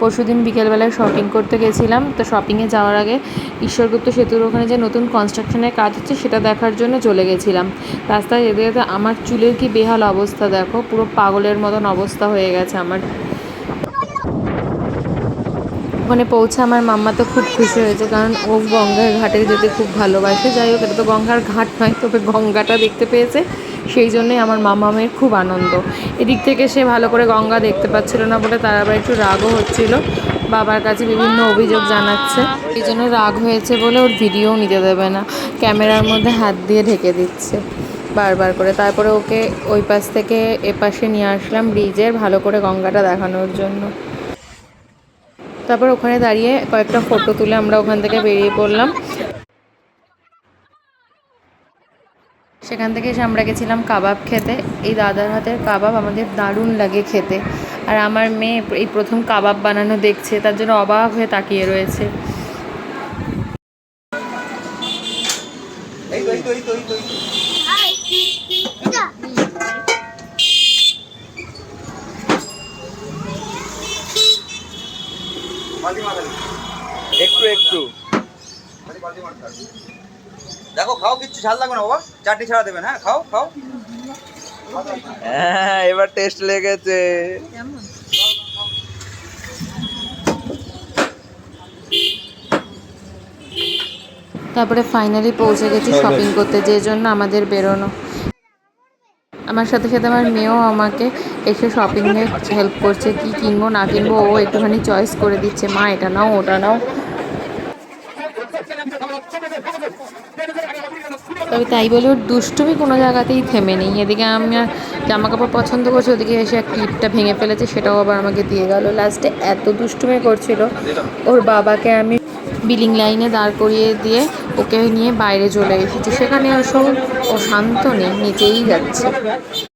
পরশুদিন বিকেলবেলায় শপিং করতে গেছিলাম। তো শপিংয়ে যাওয়ার আগে ঈশ্বরগুপ্ত সেতুর ওখানে যে নতুন কনস্ট্রাকশনের কাজ হচ্ছে সেটা দেখার জন্য চলে গেছিলাম। রাস্তায় যেতে যেতে আমার চুলের কি বেহাল অবস্থা দেখো, পুরো পাগলের মতন অবস্থা হয়ে গেছে আমার। ওখানে পৌঁছে আমার মাম্মা তো খুব খুশি হয়েছে, কারণ ও গঙ্গার ঘাটে যেতে খুব ভালোবাসে। যাই হোক, এটা তো গঙ্গার ঘাট নয়, তবে গঙ্গাটা দেখতে পেয়েছে, সেই জন্যই আমার মামামের খুব আনন্দ। এদিক থেকে সে ভালো করে গঙ্গা দেখতে পাচ্ছিল না বলে তার আবার একটু রাগও হচ্ছিল, বাবার কাছে বিভিন্ন অভিযোগ জানাচ্ছে। এই জন্য রাগ হয়েছে বলে ওর ভিডিও নিতে দেবে না, ক্যামেরার মধ্যে হাত দিয়ে ঢেকে দিচ্ছে বারবার করে। তারপরে ওকে ওই পাশ থেকে এপাশে নিয়ে আসলাম ব্রিজের, ভালো করে গঙ্গাটা দেখানোর জন্য। তারপর ওখানে দাঁড়িয়ে কয়েকটা ফটো তুলে আমরা ওখান থেকে বেরিয়ে পড়লাম। সেখান থেকে এসে আমরা গেছিলাম কাবাব খেতে। এই দাদার হাতের কাবাব আমাদের দারুণ লাগে খেতে। আর আমার মেয়ে এই প্রথম কাবাব বানানো দেখছে, তার জন্য অবাক হয়ে তাকিয়ে রয়েছে। একটু একটু দেখো, খাও, কিচ্ছু ঝাল লাগবে না বাবা, চাটনি ছাড়া দেবেন। হ্যাঁ, খাও খাও। হ্যাঁ, এবার টেস্ট লেগেছে। তারপরে ফাইনালি পৌঁছে গেছি শপিং করতে, যে জন্য আমাদের বেরোনো। আমার সাথে সাথে আমার মেয়েও আমাকে এসে শপিংয়ে হেল্প করছে, কি কিনবো না কিনবো ও একটুখানি চয়েস করে দিচ্ছে, মা এটা নাও ওটা নাও। তবে তাই বলে ওর দুষ্টুমি কোনো জায়গাতেই থেমে নেই। এদিকে আমি জামা কাপড় পছন্দ করছি, ওদিকে এসে ক্লিপটা ভেঙে ফেলেছে, সেটাও আবার আমাকে দিয়ে গেল। লাস্টে এত দুষ্টুমি করছিল, ওর বাবাকে আমি বিলিং লাইনে দাঁড় করিয়ে দিয়ে ওকে নিয়ে বাইরে চলে এসেছি। সেখানে ও শান্ত নেই, নিচেই যাচ্ছে।